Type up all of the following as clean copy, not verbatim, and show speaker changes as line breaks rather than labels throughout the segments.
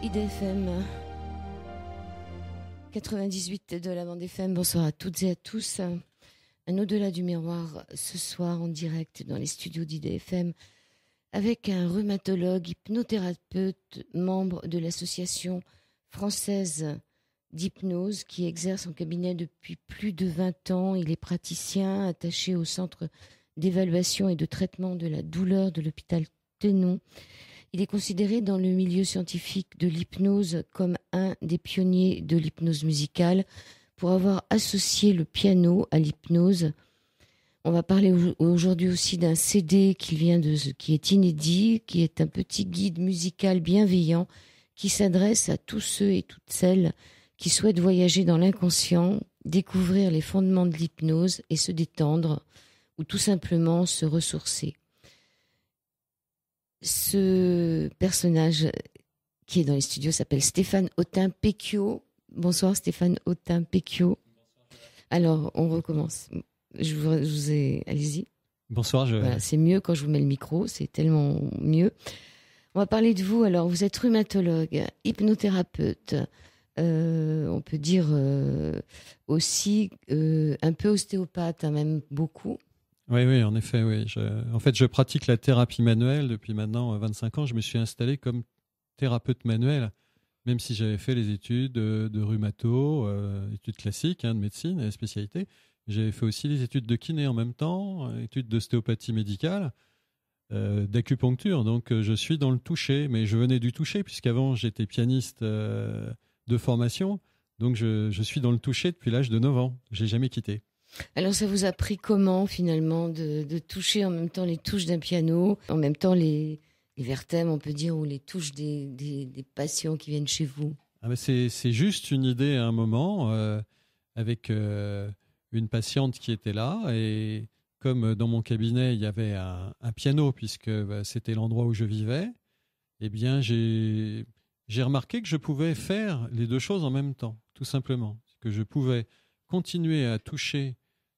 IDFM 98 de la bande FM. Bonsoir à toutes et à tous. Un au-delà du miroir ce soir en direct dans les studios d'IDFM avec un rhumatologue, hypnothérapeute, membre de l'association française d'hypnose qui exerce en cabinet depuis plus de 20 ans. Il est praticien attaché au centre d'évaluation et de traitement de la douleur de l'hôpital Tenon. Il est considéré dans le milieu scientifique de l'hypnose comme un des pionniers de l'hypnose musicale pour avoir associé le piano à l'hypnose. On va parler aujourd'hui aussi d'un CD qui est inédit, qui est un petit guide musical bienveillant qui s'adresse à tous ceux et toutes celles qui souhaitent voyager dans l'inconscient, découvrir les fondements de l'hypnose et se détendre ou tout simplement se ressourcer. Ce personnage qui est dans les studios s'appelle Stéphane Autun-Péquiot. Bonsoir Stéphane Autun-Péquiot. Alors, on recommence. Allez-y.
Bonsoir.
Voilà, c'est mieux quand je vous mets le micro, c'est tellement mieux. On va parler de vous. Alors, vous êtes rhumatologue, hypnothérapeute, on peut dire aussi un peu ostéopathe, hein, même beaucoup.
Oui, en effet, oui. Je pratique la thérapie manuelle depuis maintenant 25 ans. Je me suis installé comme thérapeute manuel, même si j'avais fait les études de rhumato, études classiques, de médecine et spécialité. J'avais fait aussi les études de kiné en même temps, études d'ostéopathie médicale, d'acupuncture. Donc, je suis dans le toucher, mais je venais du toucher, puisqu'avant, j'étais pianiste de formation. Donc, je suis dans le toucher depuis l'âge de 9 ans. Je n'ai jamais quitté.
Alors, ça vous a pris comment, finalement, de toucher en même temps les touches d'un piano, en même temps les vertèbres, on peut dire, ou les touches des patients qui viennent chez vous?
C'est juste une idée à un moment, avec une patiente qui était là, et comme dans mon cabinet, il y avait un piano, puisque c'était l'endroit où je vivais, eh bien, j'ai remarqué que je pouvais faire les deux choses en même temps, tout simplement. Que je pouvais continuer à toucher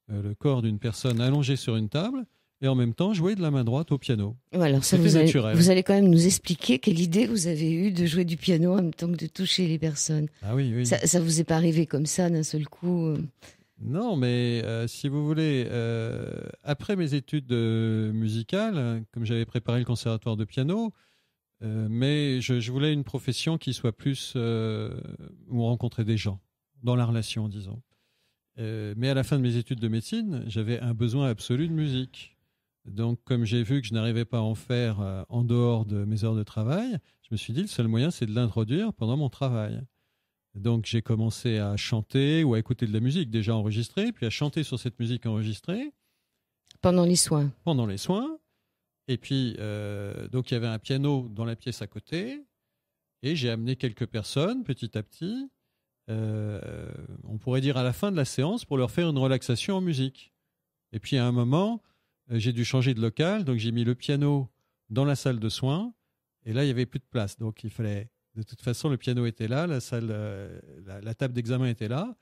le corps d'une personne allongée sur une table et en même temps jouer de la main droite au piano.
Alors ça, vous allez quand même nous expliquer quelle idée vous avez eue de jouer du piano en même temps que de toucher les personnes.
Ah oui.
Ça vous est pas arrivé comme ça d'un seul coup?
Non, mais si vous voulez, après mes études musicales, comme j'avais préparé le conservatoire de piano, mais je voulais une profession qui soit plus où on rencontrait des gens, dans la relation, disons. Mais à la fin de mes études de médecine, j'avais un besoin absolu de musique. Donc, comme j'ai vu que je n'arrivais pas à en faire en dehors de mes heures de travail, je me suis dit, le seul moyen, c'est de l'introduire pendant mon travail. Donc, j'ai commencé à chanter ou à écouter de la musique déjà enregistrée, puis à chanter sur cette musique enregistrée.
Pendant les soins.
Pendant les soins. Et puis, donc, il y avait un piano dans la pièce à côté, et j'ai amené quelques personnes petit à petit. On pourrait dire à la fin de la séance pour leur faire une relaxation en musique. Et puis à un moment, j'ai dû changer de local, donc j'ai mis le piano dans la salle de soins, et là il n'y avait plus de place, donc il fallait, de toute façon le piano était là, la table d'examen était là,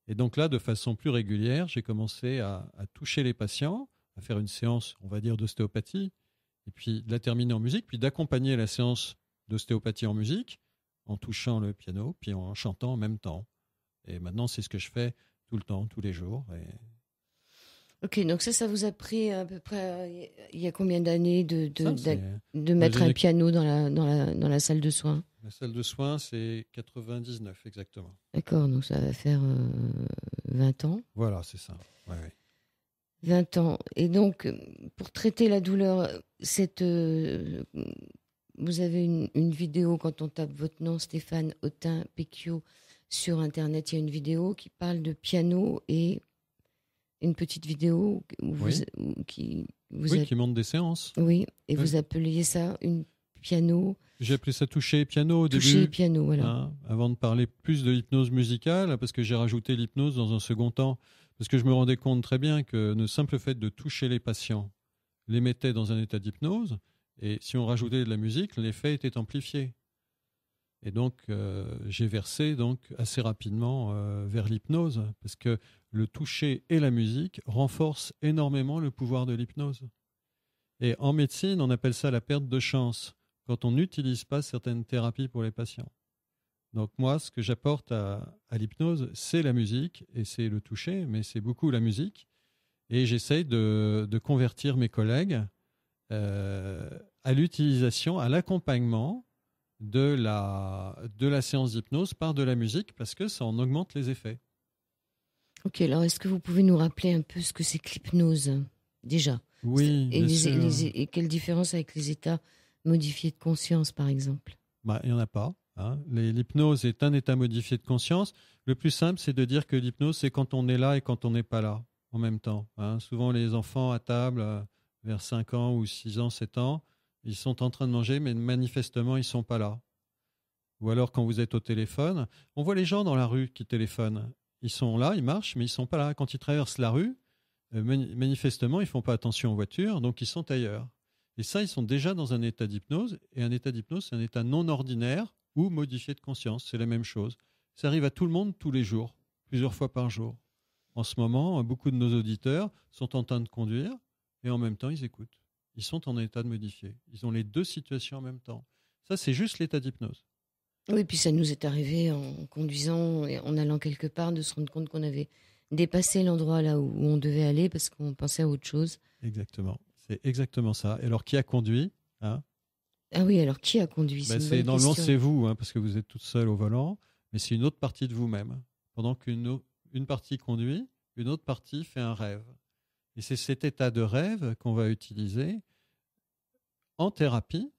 et donc là de façon plus régulière, j'ai commencé à toucher les patients, à faire une séance, on va dire, d'ostéopathie, et puis de la terminer en musique, puis d'accompagner la séance d'ostéopathie en musique, en touchant le piano, puis en chantant en même temps. Et maintenant, c'est ce que je fais tout le temps, tous les jours.
Ok, donc ça vous a pris à peu près, il y a combien d'années de mettre un piano dans la salle de soins?
La salle de soins, c'est 99 exactement.
D'accord, donc ça va faire 20 ans.
Voilà, c'est ça. Ouais.
20 ans. Et donc, pour traiter la douleur, vous avez une vidéo, quand on tape votre nom, Stéphane Autun-Péquiot, sur Internet, il y a une vidéo qui parle de piano et une petite vidéo qui
montre des séances.
Oui, et vous appeliez ça une piano.
J'ai appelé ça toucher piano au début.
Toucher piano, voilà.
Avant de parler plus de l'hypnose musicale, parce que j'ai rajouté l'hypnose dans un second temps, parce que je me rendais compte très bien que le simple fait de toucher les patients les mettait dans un état d'hypnose. Et si on rajoutait de la musique, l'effet était amplifié. Et donc, j'ai versé assez rapidement vers l'hypnose, parce que le toucher et la musique renforcent énormément le pouvoir de l'hypnose. Et en médecine, on appelle ça la perte de chance, quand on n'utilise pas certaines thérapies pour les patients. Donc moi, ce que j'apporte à l'hypnose, c'est la musique et c'est le toucher, mais c'est beaucoup la musique. Et j'essaye de convertir mes collègues à l'utilisation, à l'accompagnement de la séance d'hypnose par de la musique parce que ça en augmente les effets.
Ok, alors est-ce que vous pouvez nous rappeler un peu ce que c'est que l'hypnose, déjà?
Oui,
Et,
bien sûr.
et quelle différence avec les états modifiés de conscience, par exemple?
Bah, il n'y en a pas. Hein. L'hypnose est un état modifié de conscience. Le plus simple, c'est de dire que l'hypnose, c'est quand on est là et quand on n'est pas là en même temps. Hein. Souvent, les enfants à table, vers 5 ans ou 6 ans, 7 ans, ils sont en train de manger, mais manifestement, ils ne sont pas là. Ou alors, quand vous êtes au téléphone, on voit les gens dans la rue qui téléphonent. Ils sont là, ils marchent, mais ils ne sont pas là. Quand ils traversent la rue, manifestement, ils ne font pas attention aux voitures, donc ils sont ailleurs. Et ça, ils sont déjà dans un état d'hypnose. Et un état d'hypnose, c'est un état non ordinaire ou modifié de conscience. C'est la même chose. Ça arrive à tout le monde tous les jours, plusieurs fois par jour. En ce moment, beaucoup de nos auditeurs sont en train de conduire et en même temps, ils écoutent. Ils sont en état de modifié. Ils ont les deux situations en même temps. Ça, c'est juste l'état d'hypnose.
Oui, puis ça nous est arrivé en conduisant et en allant quelque part de se rendre compte qu'on avait dépassé l'endroit là où on devait aller parce qu'on pensait à autre chose.
Exactement. C'est exactement ça. Et alors, qui a conduit, hein?
Ah oui, alors qui a conduit? C'est une bonne
Normalement,
question.
c'est vous, hein, parce que vous êtes toute seule au volant, mais c'est une autre partie de vous-même. Pendant une partie conduit, une autre partie fait un rêve. Et c'est cet état de rêve qu'on va utiliser en thérapie.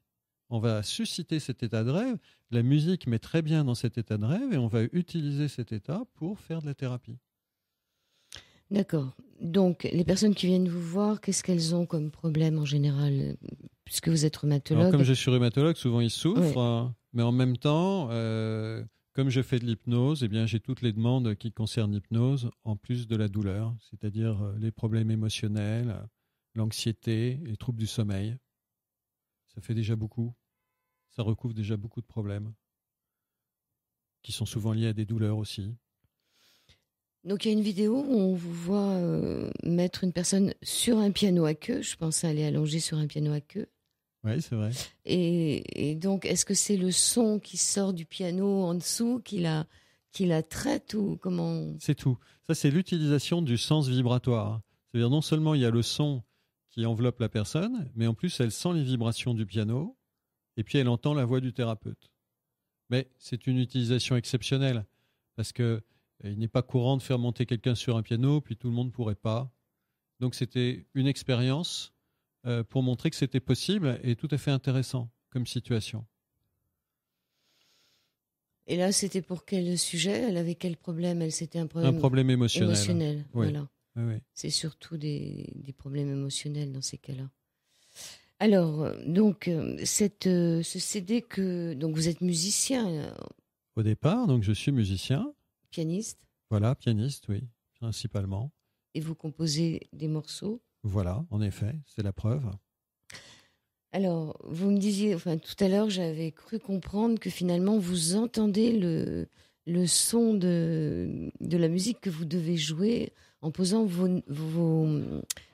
On va susciter cet état de rêve. La musique met très bien dans cet état de rêve et on va utiliser cet état pour faire de la thérapie.
D'accord. Donc, les personnes qui viennent vous voir, qu'est-ce qu'elles ont comme problème en général? Puisque vous êtes
Alors,
rhumatologue.
comme je suis rhumatologue, souvent ils souffrent,
Ouais.
mais en même temps, comme je fais de l'hypnose, eh bien, j'ai toutes les demandes qui concernent l'hypnose, en plus de la douleur, c'est-à-dire les problèmes émotionnels, l'anxiété, les troubles du sommeil. Ça fait déjà beaucoup. Ça recouvre déjà beaucoup de problèmes qui sont souvent liés à des douleurs aussi.
Donc, il y a une vidéo où on vous voit mettre une personne sur un piano à queue. Je pense à aller allonger sur un piano à queue.
Oui, c'est vrai.
Et donc, est-ce que c'est le son qui sort du piano en dessous qui la traite ou comment?
C'est tout. Ça, c'est l'utilisation du sens vibratoire. C'est-à-dire non seulement il y a le son qui enveloppe la personne, mais en plus elle sent les vibrations du piano et puis elle entend la voix du thérapeute. Mais c'est une utilisation exceptionnelle parce que il n'est pas courant de faire monter quelqu'un sur un piano, puis tout le monde ne pourrait pas. Donc c'était une expérience pour montrer que c'était possible et tout à fait intéressant comme situation.
Et là, c'était pour quel sujet? Elle avait quel problème? Elle, c'était un
Un
problème
problème émotionnel.
émotionnel.
Oui.
Voilà.
Oui.
C'est surtout des problèmes émotionnels dans ces cas-là. Alors, donc, ce CD que... Donc, vous êtes musicien,
Au départ, donc je suis musicien.
pianiste,
Voilà, pianiste, oui, principalement.
et vous composez des morceaux.
Voilà, en effet, c'est la preuve.
Alors, vous me disiez, enfin, tout à l'heure, j'avais cru comprendre que finalement, vous entendez le son de la musique que vous devez jouer en posant vos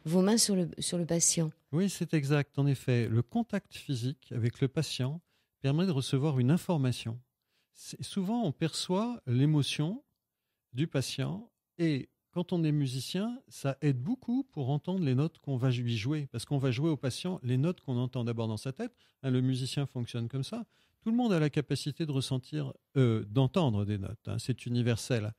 mains sur le patient.
Oui, c'est exact. En effet, le contact physique avec le patient permet de recevoir une information. Souvent, on perçoit l'émotion du patient et quand on est musicien, ça aide beaucoup pour entendre les notes qu'on va lui jouer parce qu'on va jouer au patient les notes qu'on entend d'abord dans sa tête. Hein, le musicien fonctionne comme ça. Tout le monde a la capacité de ressentir, d'entendre des notes. Hein, c'est universel.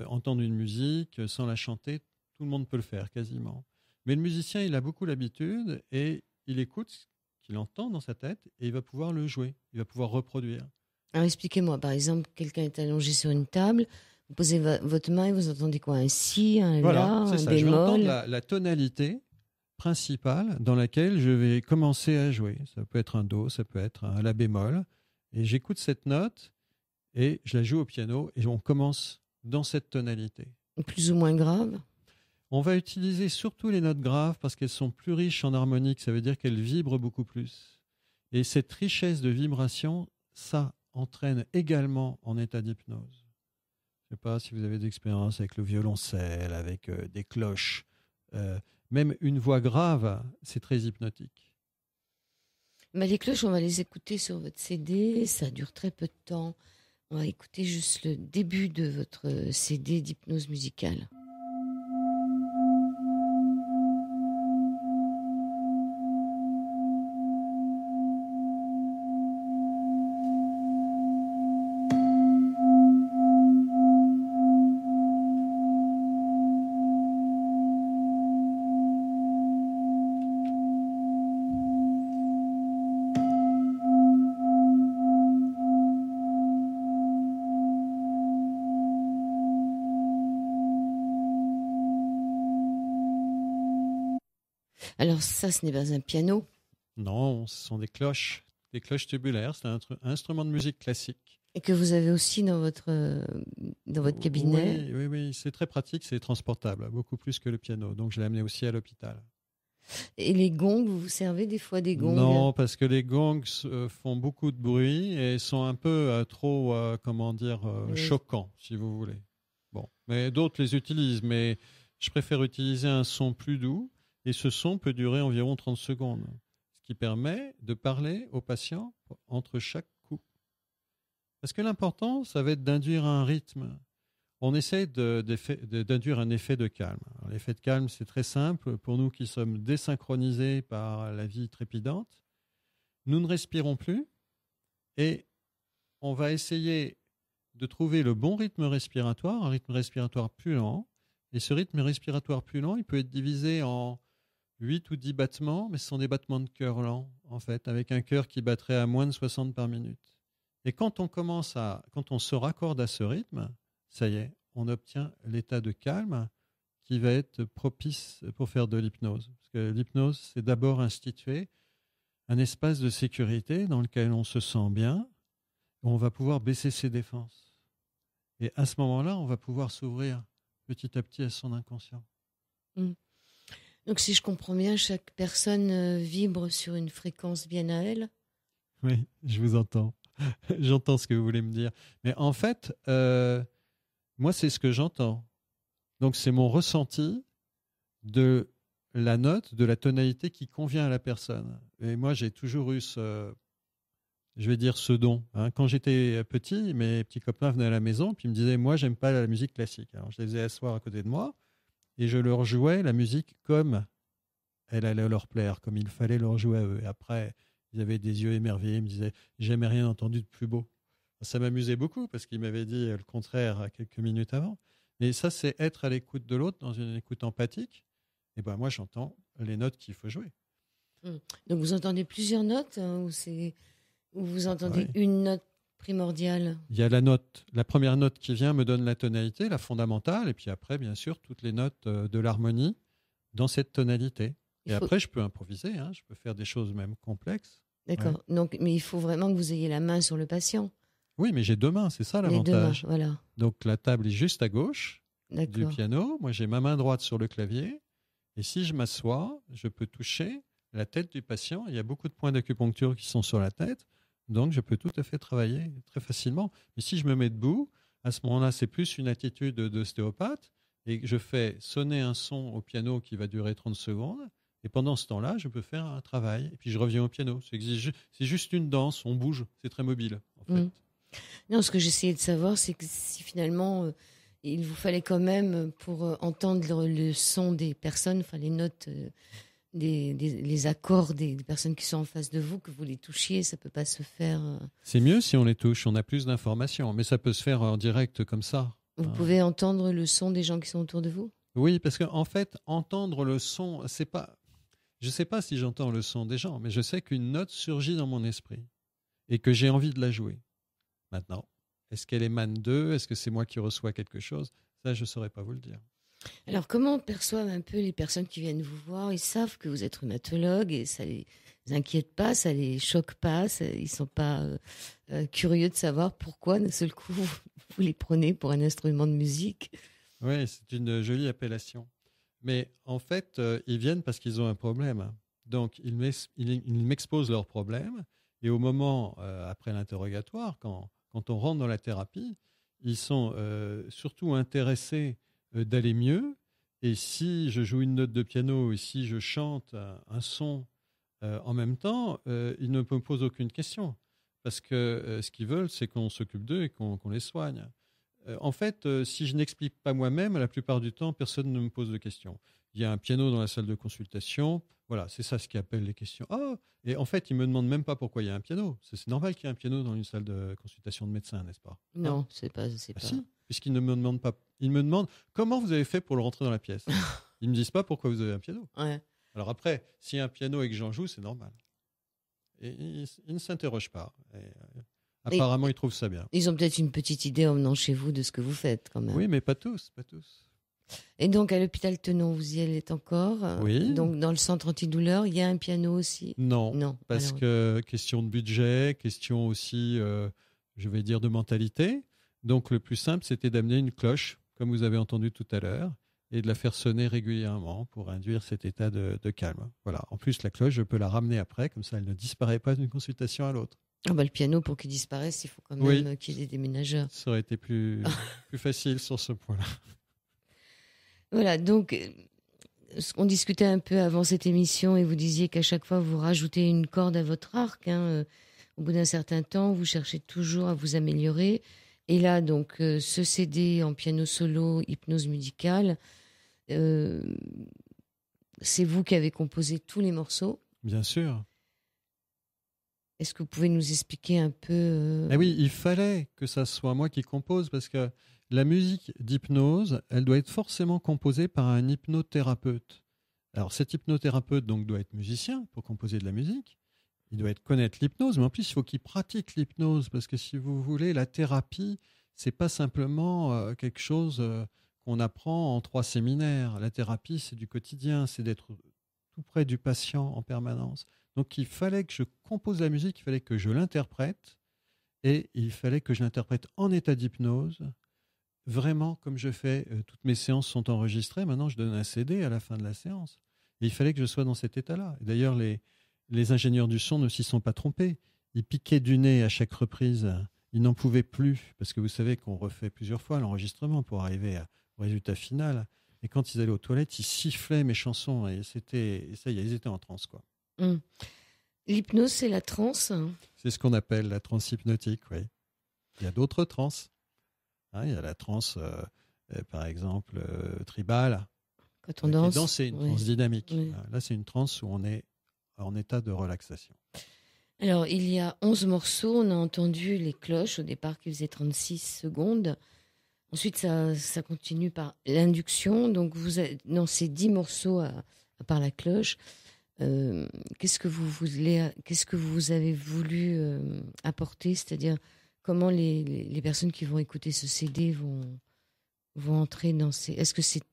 Entendre une musique sans la chanter, tout le monde peut le faire quasiment. Mais le musicien, il a beaucoup l'habitude et il écoute ce qu'il entend dans sa tête et il va pouvoir le jouer, il va pouvoir reproduire.
Alors, expliquez-moi, par exemple, quelqu'un est allongé sur une table, vous posez votre main et vous entendez quoi? Un si, un
Voilà,
la,
c'est
un
ça. Je vais
bémol?
entendre la tonalité principale dans laquelle je vais commencer à jouer. Ça peut être un do, ça peut être un la bémol. Et j'écoute cette note et je la joue au piano et on commence dans cette tonalité.
Plus ou moins grave?
On va utiliser surtout les notes graves parce qu'elles sont plus riches en harmonique, ça veut dire qu'elles vibrent beaucoup plus. Et cette richesse de vibration, ça entraîne également en état d'hypnose. Je ne sais pas si vous avez d'expérience avec le violoncelle, avec des cloches. Même une voix grave, c'est très hypnotique.
Mais les cloches, on va les écouter sur votre CD, ça dure très peu de temps. On va écouter juste le début de votre CD d'hypnose musicale. Alors ça, ce n'est pas un piano.
Non, ce sont des cloches tubulaires. C'est un instrument de musique classique.
Et que vous avez aussi dans votre cabinet.
Oui, c'est très pratique, c'est transportable, beaucoup plus que le piano. Donc je l'ai amené aussi à l'hôpital.
Et les gongs, vous vous servez des fois des gongs?
Non, parce que les gongs font beaucoup de bruit et sont un peu trop,
Oui.
choquants, si vous voulez. Bon, mais d'autres les utilisent, mais je préfère utiliser un son plus doux et ce son peut durer environ 30 secondes, ce qui permet de parler au patient entre chaque coup. Parce que l'important, ça va être d'induire un rythme. On essaie d'induire un effet de calme. Alors, l'effet de calme, c'est très simple. Pour nous qui sommes désynchronisés par la vie trépidante, nous ne respirons plus et on va essayer de trouver le bon rythme respiratoire, un rythme respiratoire plus lent. Et ce rythme respiratoire plus lent, il peut être divisé en 8 ou 10 battements, mais ce sont des battements de cœur lents, en fait, avec un cœur qui battrait à moins de 60 par minute. Et quand on se raccorde à ce rythme, ça y est, on obtient l'état de calme qui va être propice pour faire de l'hypnose. Parce que l'hypnose, c'est d'abord instituer un espace de sécurité dans lequel on se sent bien, où on va pouvoir baisser ses défenses. Et à ce moment-là, on va pouvoir s'ouvrir petit à petit à son inconscient.
Donc si je comprends bien, chaque personne vibre sur une fréquence bien à elle.
Oui, je vous entends. J'entends ce que vous voulez me dire. Mais en fait, moi, c'est ce que j'entends. Donc, c'est mon ressenti de la note, de la tonalité qui convient à la personne. Et moi, j'ai toujours eu ce don. Hein. Quand j'étais petit, mes petits copains venaient à la maison puis ils me disaient, moi, j'aime pas la musique classique. Alors, je les faisais asseoir à côté de moi et je leur jouais la musique comme elle allait leur plaire, comme il fallait leur jouer à eux. Et après, ils avaient des yeux émerveillés, ils me disaient « Jamais rien entendu de plus beau ». Ça m'amusait beaucoup parce qu'ils m'avaient dit le contraire quelques minutes avant. Mais ça, c'est être à l'écoute de l'autre, dans une écoute empathique. Et ben moi, j'entends les notes qu'il faut jouer.
Donc vous entendez plusieurs notes ou vous entendez une note primordiale?
Il y a la première note qui vient me donne la tonalité, la fondamentale, et puis après, bien sûr, toutes les notes de l'harmonie dans cette tonalité. Et après, je peux improviser, hein, je peux faire des choses même complexes.
D'accord. Ouais. Donc, mais il faut vraiment que vous ayez la main sur le patient.
Oui, mais j'ai deux mains, c'est ça l'avantage.
Les deux mains, voilà.
Donc la table est juste à gauche du piano. Moi, j'ai ma main droite sur le clavier. Et si je m'assois, je peux toucher la tête du patient. Il y a beaucoup de points d'acupuncture qui sont sur la tête. Donc, je peux tout à fait travailler très facilement. Mais si je me mets debout, à ce moment-là, c'est plus une attitude d'ostéopathe. Et je fais sonner un son au piano qui va durer 30 secondes. Et pendant ce temps-là, je peux faire un travail. Et puis, je reviens au piano. C'est juste une danse. On bouge. C'est très mobile, en fait.
Non, ce que j'essayais de savoir, c'est que si finalement, il vous fallait quand même, pour entendre le son des personnes, enfin les notes, les accords des personnes qui sont en face de vous, que vous les touchiez, ça peut pas se faire.
C'est mieux si on les touche, on a plus d'informations, mais ça peut se faire en direct comme ça.
Vous pouvez entendre le son des gens qui sont autour de vous?
Oui, parce qu'en fait, entendre le son, c'est pas. Je sais pas si j'entends le son des gens, mais je sais qu'une note surgit dans mon esprit et que j'ai envie de la jouer. Maintenant, est-ce qu'elle émane d'eux? Est-ce que c'est moi qui reçois quelque chose? Ça, je ne saurais pas vous le dire.
Alors, comment perçoivent un peu les personnes qui viennent vous voir? Ils savent que vous êtes rhumatologue et ça les inquiète pas, ça les choque pas, ils ne sont pas curieux de savoir pourquoi, d'un seul coup, vous les prenez pour un instrument de musique.
Oui, c'est une jolie appellation. Mais en fait, ils viennent parce qu'ils ont un problème. Donc, ils m'exposent leurs problèmes. Et au moment, après l'interrogatoire, quand on rentre dans la thérapie, ils sont surtout intéressés d'aller mieux. Et si je joue une note de piano et si je chante un son en même temps, ils ne me posent aucune question. parce que ce qu'ils veulent, c'est qu'on s'occupe d'eux et qu'on les soigne. En fait, si je n'explique pas moi-même, la plupart du temps, personne ne me pose de questions. Il y a un piano dans la salle de consultation. Voilà, c'est ça ce qui appelle les questions. Oh, et en fait, ils me demandent même pas pourquoi il y a un piano. C'est normal qu'il y ait un piano dans une salle de consultation de médecin, n'est-ce pas?
Non,
Hein?
c'est pas.
Si, puisqu'ils ne me demandent pas. Ils me demandent comment vous avez fait pour le rentrer dans la pièce. Ils me disent pas pourquoi vous avez un piano.
Ouais.
Alors après, s'il y a un piano et que j'en joue, c'est normal. Et ils ne s'interrogent pas. Apparemment, ils trouvent ça bien.
Ils ont peut-être une petite idée en venant chez vous de ce que vous faites quand même.
Oui, mais pas tous, pas tous.
Et donc à l'hôpital Tenon, vous y allez encore.
Oui.
Donc dans le centre antidouleur, il y a un piano aussi.
Non, parce que question de budget, question aussi, je vais dire, de mentalité. Donc le plus simple, c'était d'amener une cloche, comme vous avez entendu tout à l'heure, et de la faire sonner régulièrement pour induire cet état de calme. Voilà. En plus, la cloche, je peux la ramener après, comme ça, elle ne disparaît pas d'une consultation à l'autre.
Ah bah, le piano, pour qu'il disparaisse, il faut quand même qu'il y ait des déménageurs.
Ça aurait été plus facile sur ce point-là.
Voilà, donc on discutait un peu avant cette émission et vous disiez qu'à chaque fois, vous rajoutez une corde à votre arc. Au bout d'un certain temps, vous cherchez toujours à vous améliorer. Et là, donc, ce CD en piano solo, hypnose musicale, c'est vous qui avez composé tous les morceaux.
Bien sûr.
Est-ce que vous pouvez nous expliquer un peu
Eh oui, il fallait que ça soit moi qui compose parce que la musique d'hypnose, elle doit être forcément composée par un hypnothérapeute. Alors cet hypnothérapeute donc doit être musicien pour composer de la musique. Il doit connaître l'hypnose, mais en plus il faut qu'il pratique l'hypnose parce que si vous voulez, la thérapie, c'est pas simplement quelque chose qu'on apprend en 3 séminaires. La thérapie, c'est du quotidien, c'est d'être tout près du patient en permanence. Donc il fallait que je compose la musique, il fallait que je l'interprète et il fallait que je l'interprète en état d'hypnose. Vraiment, comme je fais, toutes mes séances sont enregistrées. Maintenant, je donne un CD à la fin de la séance. Et il fallait que je sois dans cet état-là. D'ailleurs, les ingénieurs du son ne s'y sont pas trompés. Ils piquaient du nez à chaque reprise. Ils n'en pouvaient plus, parce que vous savez qu'on refait plusieurs fois l'enregistrement pour arriver au résultat final. Et quand ils allaient aux toilettes, ils sifflaient mes chansons. Et ça y est, ils étaient en transe, quoi.
L'hypnose, c'est la transe.
C'est ce qu'on appelle la transe hypnotique, oui. Il y a d'autres transes. Il y a la transe, par exemple, tribale.
Quand on danse.
C'est une transe dynamique. Oui. Là, c'est une transe où on est en état de relaxation.
Alors, il y a 11 morceaux. On a entendu les cloches au départ qui faisaient 36 secondes. Ensuite, ça continue par l'induction. Donc, dans ces 10 morceaux, à part la cloche, qu'est-ce que vous avez voulu apporter? C'est-à-dire, comment les personnes qui vont écouter ce CD vont entrer dans ces... Est-ce que c'est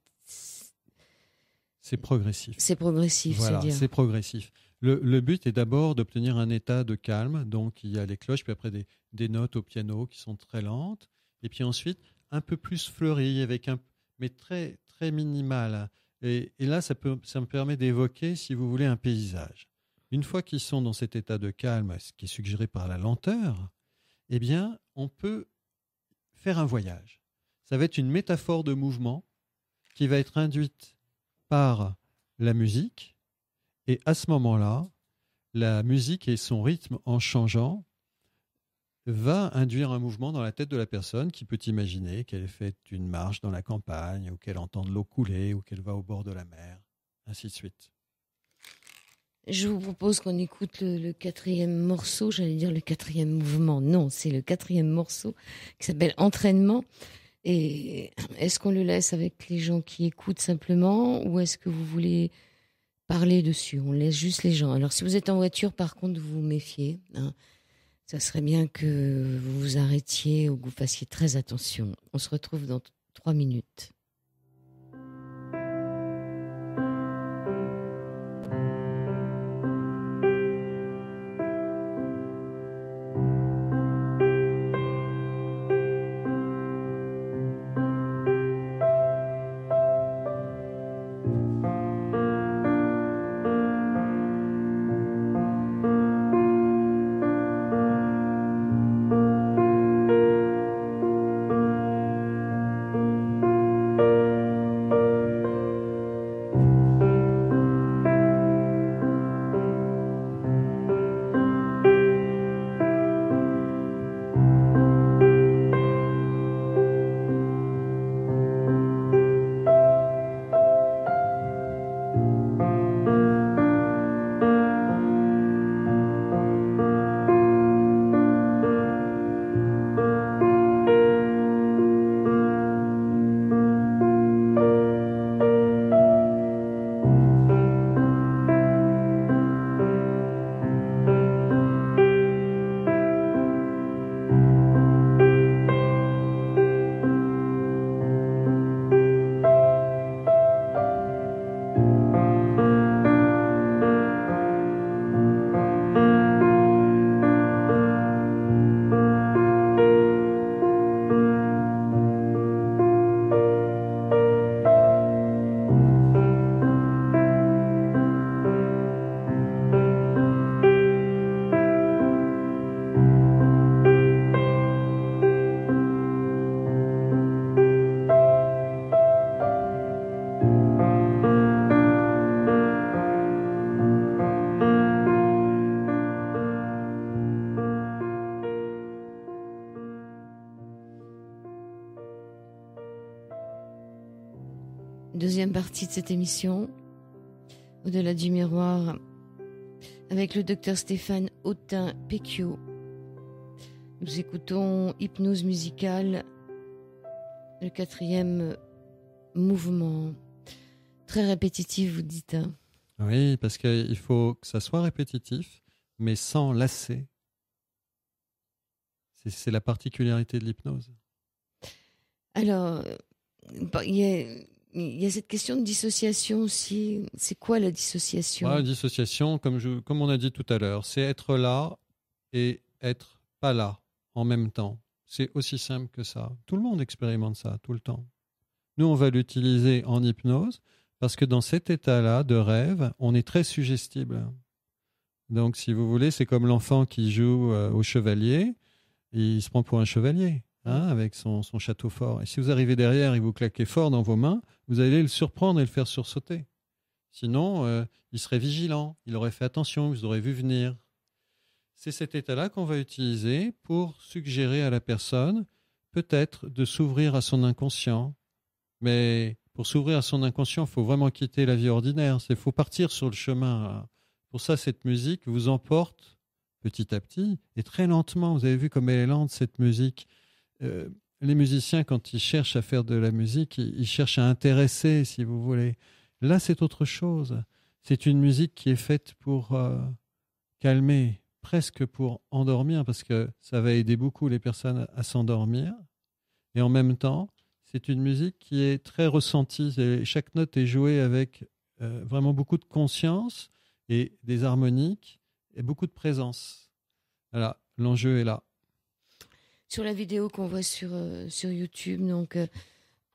progressif.
C'est progressif,
voilà,
c'est-à-dire.
C'est progressif. Le but est d'abord d'obtenir un état de calme. Donc, il y a les cloches, puis après des notes au piano qui sont très lentes. Et puis ensuite, un peu plus fleuries, mais très, très minimal. Et là, ça me permet d'évoquer, si vous voulez, un paysage. Une fois qu'ils sont dans cet état de calme, ce qui est suggéré par la lenteur, eh bien, on peut faire un voyage. Ça va être une métaphore de mouvement qui va être induite par la musique. Et à ce moment-là, la musique et son rythme en changeant va induire un mouvement dans la tête de la personne qui peut imaginer qu'elle fait une marche dans la campagne ou qu'elle entend de l'eau couler ou qu'elle va au bord de la mer, ainsi de suite.
Je vous propose qu'on écoute le 4e morceau, j'allais dire le 4e mouvement. Non, c'est le 4e morceau qui s'appelle Entraînement. Et est-ce qu'on le laisse avec les gens qui écoutent simplement ou est-ce que vous voulez parler dessus? On laisse juste les gens. Alors si vous êtes en voiture, par contre, vous vous méfiez. Ça serait bien que vous vous arrêtiez ou que vous fassiez très attention. On se retrouve dans 3 minutes. deuxième partie de cette émission, Au-delà du miroir, avec le docteur Stéphane Autun-Péquiot. Nous écoutons Hypnose musicale, le 4e mouvement. Très répétitif, vous dites. Hein.
Oui, parce qu'il faut que ça soit répétitif, mais sans lasser. C'est la particularité de l'hypnose.
Alors, il y a cette question de dissociation aussi. C'est quoi la dissociation ?
La dissociation, comme on a dit tout à l'heure, c'est être là et être pas là en même temps. C'est aussi simple que ça. Tout le monde expérimente ça tout le temps. Nous, on va l'utiliser en hypnose parce que dans cet état-là de rêve, on est très suggestible. Donc, si vous voulez, c'est comme l'enfant qui joue au chevalier. Il se prend pour un chevalier. Avec son château fort. Et si vous arrivez derrière et vous claquez fort dans vos mains, vous allez le surprendre et le faire sursauter. Sinon, il serait vigilant, il aurait fait attention, vous aurez vu venir. C'est cet état-là qu'on va utiliser pour suggérer à la personne peut-être de s'ouvrir à son inconscient. Mais pour s'ouvrir à son inconscient, il faut vraiment quitter la vie ordinaire. Il faut partir sur le chemin. Pour ça, cette musique vous emporte petit à petit et très lentement. Vous avez vu comme elle est lente, cette musique. Les musiciens, quand ils cherchent à faire de la musique, ils cherchent à intéresser, si vous voulez. Là, c'est autre chose. C'est une musique qui est faite pour calmer, presque pour endormir, parce que ça va aider beaucoup les personnes à s'endormir. Et en même temps, c'est une musique qui est très ressentie. Chaque note est jouée avec vraiment beaucoup de conscience et des harmoniques et beaucoup de présence. Voilà, l'enjeu est là.
Sur la vidéo qu'on voit sur YouTube, donc,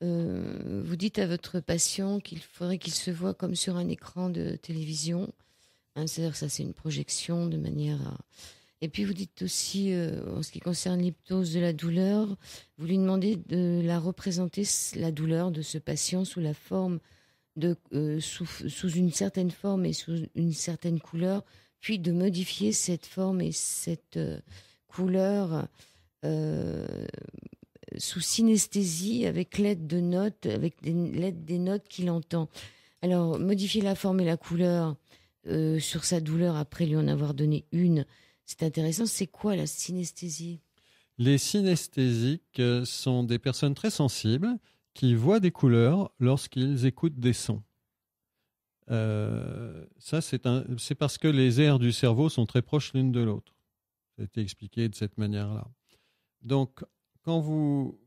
vous dites à votre patient qu'il faudrait qu'il se voie comme sur un écran de télévision. C'est-à-dire que ça, c'est une projection de manière à... Et puis, vous dites aussi, en ce qui concerne l'hypnose de la douleur, vous lui demandez de la représenter, la douleur de ce patient sous la forme sous une certaine forme et sous une certaine couleur, puis de modifier cette forme et cette couleur sous synesthésie avec l'aide de notes, avec l'aide des notes qu'il entend. Alors, modifier la forme et la couleur sur sa douleur après lui en avoir donné une, c'est intéressant. C'est quoi la synesthésie ?
Les synesthésiques sont des personnes très sensibles qui voient des couleurs lorsqu'ils écoutent des sons. Ça, c'est parce que les aires du cerveau sont très proches l'une de l'autre. Ça a été expliqué de cette manière-là. Donc, quand vous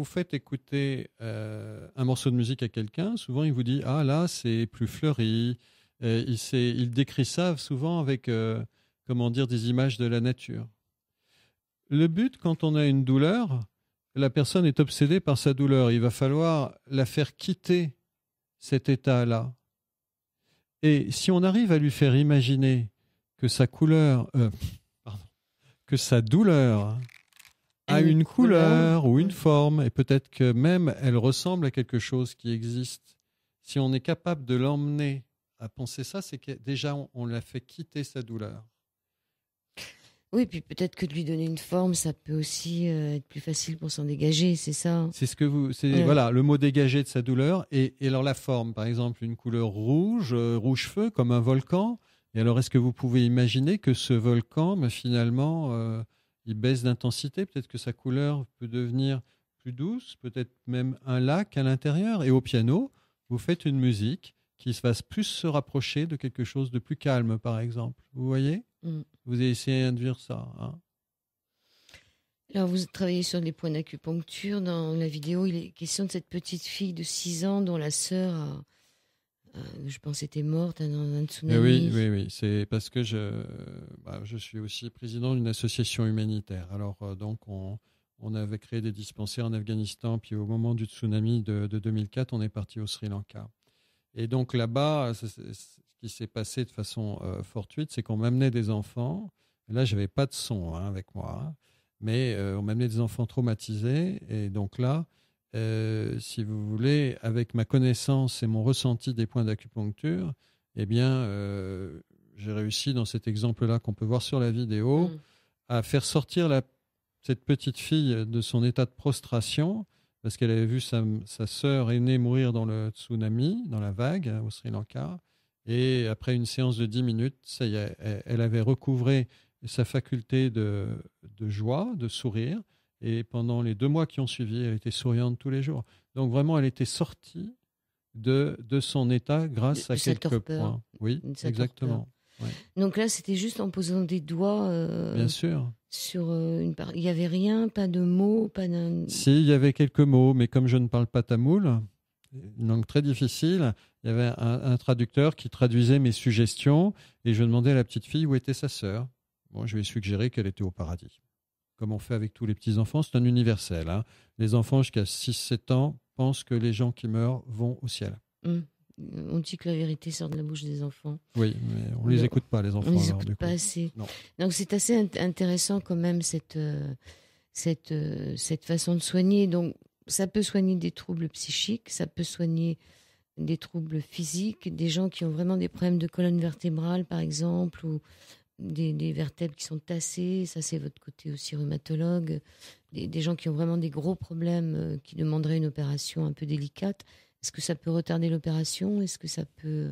faites écouter un morceau de musique à quelqu'un, souvent il vous dit « Ah là, c'est plus fleuri ». Il décrit ça souvent avec des images de la nature. Le but, quand on a une douleur, la personne est obsédée par sa douleur. Il va falloir la faire quitter cet état-là. Et si on arrive à lui faire imaginer que sa douleur a une couleur ou une forme, et peut-être que même elle ressemble à quelque chose qui existe, si on est capable de l'emmener à penser ça, c'est que déjà on l'a fait quitter sa douleur.
Oui, puis peut-être que de lui donner une forme, ça peut aussi être plus facile pour s'en dégager, c'est ça ?
Voilà, le mot dégager de sa douleur. Et alors la forme, par exemple, une couleur rouge, rouge feu, comme un volcan. Et alors, est-ce que vous pouvez imaginer que ce volcan, finalement, il baisse d'intensité ? Peut-être que sa couleur peut devenir plus douce, peut-être même un lac à l'intérieur. Et au piano, vous faites une musique qui va plus se rapprocher de quelque chose de plus calme, par exemple. Vous voyez ? Vous avez essayé d'induire ça. Hein.
Alors, vous travaillez sur des points d'acupuncture. Dans la vidéo, il est question de cette petite fille de 6 ans dont la sœur, je pense, était morte dans un tsunami.
Oui. C'est parce que je suis aussi président d'une association humanitaire. Alors, donc, on avait créé des dispensaires en Afghanistan. Puis, au moment du tsunami de 2004, on est parti au Sri Lanka. Et donc, là-bas, ce qui s'est passé de façon fortuite, c'est qu'on m'amenait des enfants. Et là, je n'avais pas de son avec moi. Mais on m'amenait des enfants traumatisés. Et donc là, si vous voulez, avec ma connaissance et mon ressenti des points d'acupuncture, eh bien, j'ai réussi dans cet exemple-là qu'on peut voir sur la vidéo à faire sortir cette petite fille de son état de prostration parce qu'elle avait vu sa sœur aînée mourir dans le tsunami, dans la vague, au Sri Lanka. Et après une séance de 10 minutes, ça y est, elle avait recouvré sa faculté de joie, de sourire. Et pendant les 2 mois qui ont suivi, elle était souriante tous les jours. Donc vraiment, elle était sortie de son état grâce à quelques points. Oui, exactement. Ouais.
Donc là, c'était juste en posant des doigts
Bien sûr.
sur une part. Il n'y avait rien, pas de mots, pas d'un...
Si, il y avait quelques mots, mais comme je ne parle pas tamoul, une langue très difficile, il y avait un traducteur qui traduisait mes suggestions et je demandais à la petite fille où était sa sœur. Bon, je lui ai suggéré qu'elle était au paradis. Comme on fait avec tous les petits-enfants, c'est un universel. Hein. Les enfants jusqu'à 6-7 ans pensent que les gens qui meurent vont au ciel.
On dit que la vérité sort de la bouche des enfants.
Oui, mais on ne les écoute pas, les enfants.
On ne les écoute pas assez.
Non.
Donc c'est assez intéressant quand même cette façon de soigner. Donc ça peut soigner des troubles psychiques, ça peut soigner des troubles physiques, des gens qui ont vraiment des problèmes de colonne vertébrale par exemple, ou des vertèbres qui sont tassées, ça c'est votre côté aussi rhumatologue, des gens qui ont vraiment des gros problèmes qui demanderaient une opération un peu délicate. Est-ce que ça peut retarder l'opération? Est-ce que ça peut...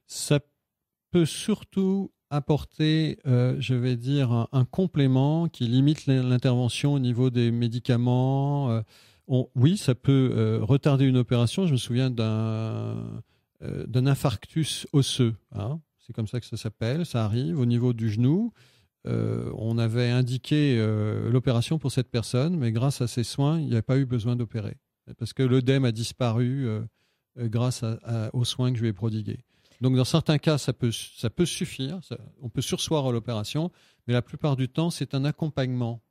Ça peut surtout apporter, je vais dire, un complément qui limite l'intervention au niveau des médicaments. Oui, ça peut retarder une opération. Je me souviens d'un infarctus osseux. Hein. C'est comme ça que ça s'appelle. Ça arrive au niveau du genou. On avait indiqué l'opération pour cette personne, mais grâce à ces soins, il n'y a pas eu besoin d'opérer. Parce que l'œdème a disparu grâce aux soins que je lui ai prodigués. Donc, dans certains cas, ça peut suffire. On peut surseoir à l'opération, mais la plupart du temps, c'est un accompagnement.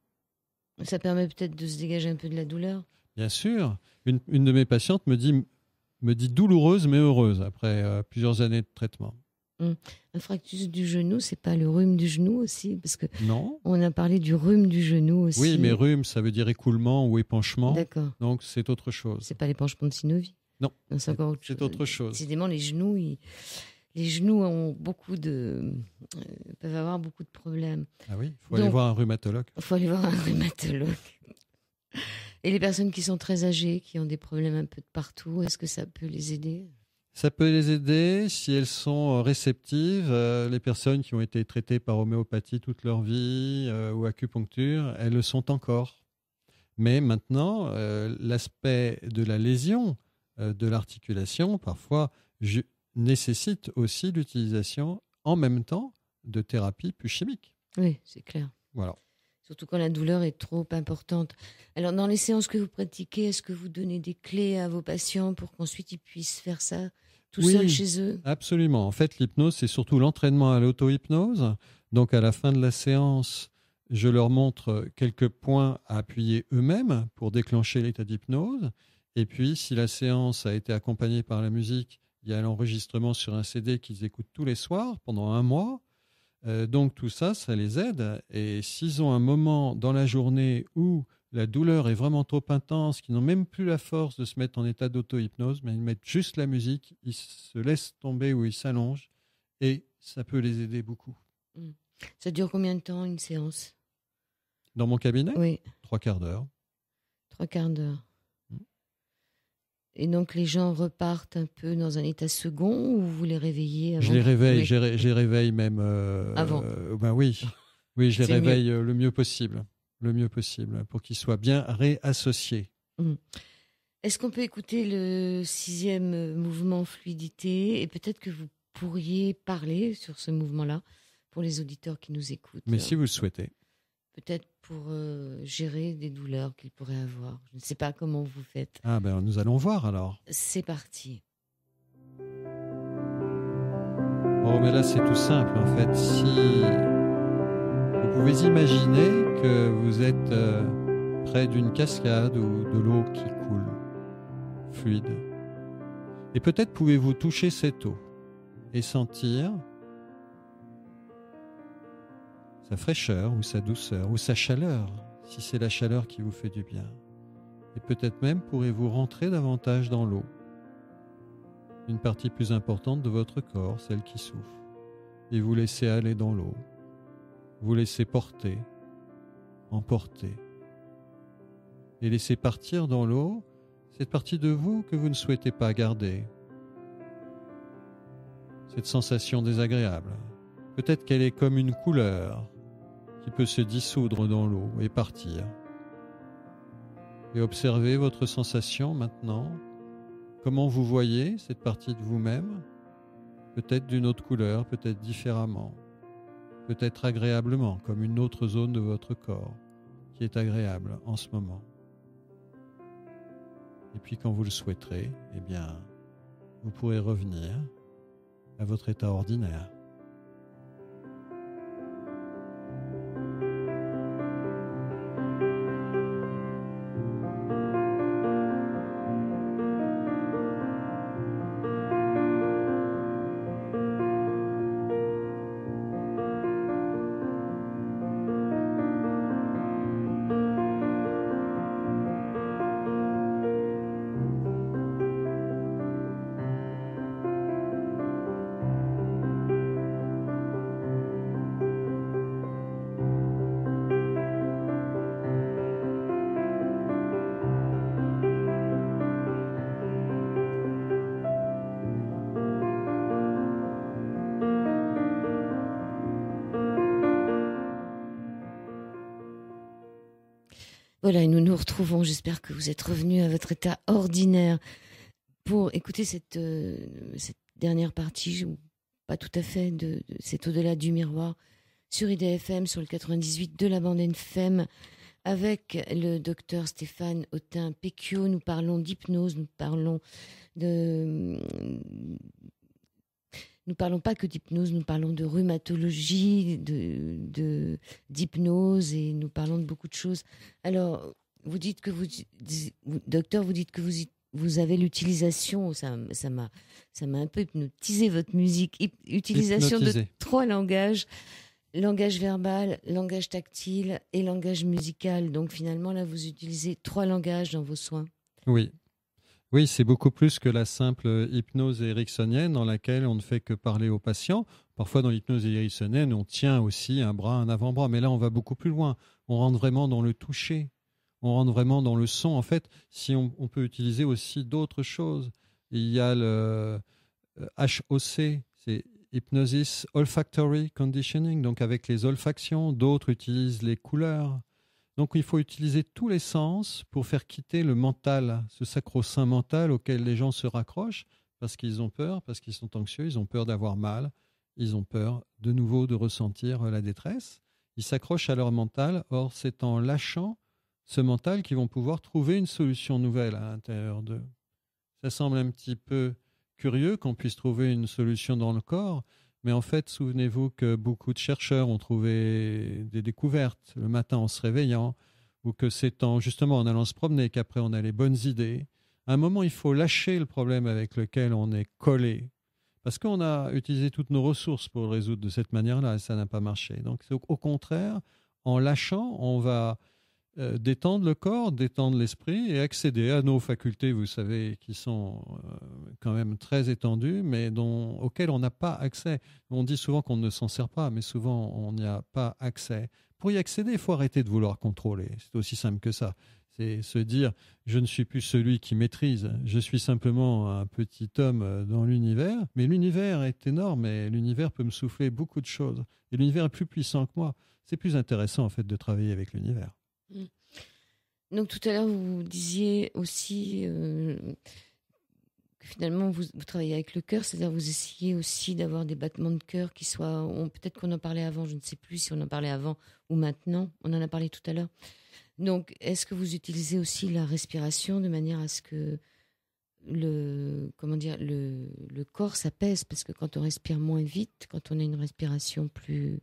Ça permet peut-être de se dégager un peu de la douleur.
Bien sûr. Une de mes patientes me dit douloureuse mais heureuse après plusieurs années de traitement.
Un fractus du genou, c'est pas le rhume du genou aussi? Parce que
non.
On a parlé du rhume du genou aussi.
Oui, mais rhume, ça veut dire écoulement ou épanchement.
D'accord.
Donc, c'est autre chose.
C'est pas l'épanchement de synovie?
Non,
c'est encore autre
chose. C'est autre chose.
Décidément, les genoux ont peuvent avoir beaucoup de problèmes.
Ah oui, il faut aller voir un rhumatologue.
Il faut aller voir un rhumatologue. Et les personnes qui sont très âgées, qui ont des problèmes un peu de partout, est-ce que ça peut les aider?
Ça peut les aider si elles sont réceptives. Les personnes qui ont été traitées par homéopathie toute leur vie ou acupuncture, elles le sont encore. Mais maintenant, l'aspect de la lésion de l'articulation, parfois, nécessite aussi l'utilisation en même temps de thérapies plus chimiques.
Oui, c'est clair.
Voilà.
Surtout quand la douleur est trop importante. Alors, dans les séances que vous pratiquez, est-ce que vous donnez des clés à vos patients pour qu'ensuite ils puissent faire ça tout seuls chez eux?
Absolument. En fait, l'hypnose, c'est surtout l'entraînement à l'auto-hypnose. Donc, à la fin de la séance, je leur montre quelques points à appuyer eux-mêmes pour déclencher l'état d'hypnose. Et puis, si la séance a été accompagnée par la musique, il y a l'enregistrement sur un CD qu'ils écoutent tous les soirs pendant 1 mois. Donc tout ça, ça les aide. Et s'ils ont un moment dans la journée où la douleur est vraiment trop intense, qu'ils n'ont même plus la force de se mettre en état d'auto-hypnose, mais ils mettent juste la musique, ils se laissent tomber ou ils s'allongent et ça peut les aider beaucoup.
Ça dure combien de temps une séance?
Dans mon cabinet?
Oui.
3/4 d'heure.
3/4 d'heure. Et donc les gens repartent un peu dans un état second ou vous les réveillez avant?
Je les réveille, oui. Je les réveille même
avant.
Ben oui, je les réveille le mieux possible pour qu'ils soient bien réassociés.
Est-ce qu'on peut écouter le 6e mouvement fluidité et peut-être que vous pourriez parler sur ce mouvement-là pour les auditeurs qui nous écoutent?
Mais si vous le souhaitez.
Peut-être pour gérer des douleurs qu'ils pourraient avoir. Je ne sais pas comment vous faites.
Ah ben nous allons voir alors.
C'est parti.
Bon, mais là c'est tout simple en fait. Si vous pouvez imaginer que vous êtes près d'une cascade ou de l'eau qui coule, fluide. Et peut-être pouvez-vous toucher cette eau et sentir sa fraîcheur ou sa douceur ou sa chaleur, si c'est la chaleur qui vous fait du bien. Et peut-être même pourrez-vous rentrer davantage dans l'eau, une partie plus importante de votre corps, celle qui souffle, et vous laisser aller dans l'eau, vous laisser porter, emporter, et laissez partir dans l'eau cette partie de vous que vous ne souhaitez pas garder. Cette sensation désagréable. Peut-être qu'elle est comme une couleur qui peut se dissoudre dans l'eau et partir. Et observez votre sensation maintenant. Comment vous voyez cette partie de vous-même? Peut-être d'une autre couleur, peut-être différemment. Peut-être agréablement, comme une autre zone de votre corps qui est agréable en ce moment. Et puis quand vous le souhaiterez, eh bien, vous pourrez revenir à votre état ordinaire.
Voilà, et nous nous retrouvons. J'espère que vous êtes revenus à votre état ordinaire pour écouter cette dernière partie, ou pas tout à fait, c'est au-delà du miroir sur IDFM, sur le 98 de la bande FM, avec le docteur Stéphane Autain-Pécuot. Nous parlons d'hypnose, nous parlons pas que d'hypnose, nous parlons de rhumatologie, d'hypnose, et nous parlons de beaucoup de choses. Alors, vous dites que docteur, vous dites que vous avez l'utilisation, ça m'a un peu hypnotisé votre musique, utilisation de 3 langages, langage verbal, langage tactile et langage musical. Donc finalement, là, vous utilisez 3 langages dans vos soins.
Oui. Oui, c'est beaucoup plus que la simple hypnose ericksonienne dans laquelle on ne fait que parler aux patients. Parfois, dans l'hypnose ericksonienne, on tient aussi un bras, un avant-bras. Mais là, on va beaucoup plus loin. On rentre vraiment dans le toucher. On rentre vraiment dans le son. En fait, si on peut utiliser aussi d'autres choses. Il y a le HOC, c'est Hypnosis Olfactory Conditioning, donc avec les olfactions. D'autres utilisent les couleurs. Donc, il faut utiliser tous les sens pour faire quitter le mental, ce sacro-saint mental auquel les gens se raccrochent parce qu'ils ont peur, parce qu'ils sont anxieux, ils ont peur d'avoir mal, ils ont peur de nouveau de ressentir la détresse. Ils s'accrochent à leur mental. Or, c'est en lâchant ce mental qu'ils vont pouvoir trouver une solution nouvelle à l'intérieur d'eux. Ça semble un petit peu curieux qu'on puisse trouver une solution dans le corps. Mais en fait, souvenez-vous que beaucoup de chercheurs ont trouvé des découvertes le matin en se réveillant, ou que c'est justement en allant se promener qu'après on a les bonnes idées. À un moment, il faut lâcher le problème avec lequel on est collé, parce qu'on a utilisé toutes nos ressources pour le résoudre de cette manière-là et ça n'a pas marché. Donc, au contraire, en lâchant, on va détendre le corps, détendre l'esprit et accéder à nos facultés, vous savez, qui sont quand même très étendues, mais auxquelles on n'a pas accès. On dit souvent qu'on ne s'en sert pas, mais souvent on n'y a pas accès. Pour y accéder, il faut arrêter de vouloir contrôler. C'est aussi simple que ça. C'est se dire, je ne suis plus celui qui maîtrise, je suis simplement un petit homme dans l'univers, mais l'univers est énorme et l'univers peut me souffler beaucoup de choses. Et l'univers est plus puissant que moi. C'est plus intéressant en fait de travailler avec l'univers.
Donc tout à l'heure, vous disiez aussi que finalement, vous travaillez avec le cœur, c'est-à-dire vous essayez aussi d'avoir des battements de cœur qui soient... peut-être qu'on en parlait avant, je ne sais plus si on en parlait avant ou maintenant, on en a parlé tout à l'heure. Donc, est-ce que vous utilisez aussi la respiration de manière à ce que le corps s'apaise? Parce que quand on respire moins vite, quand on a une respiration plus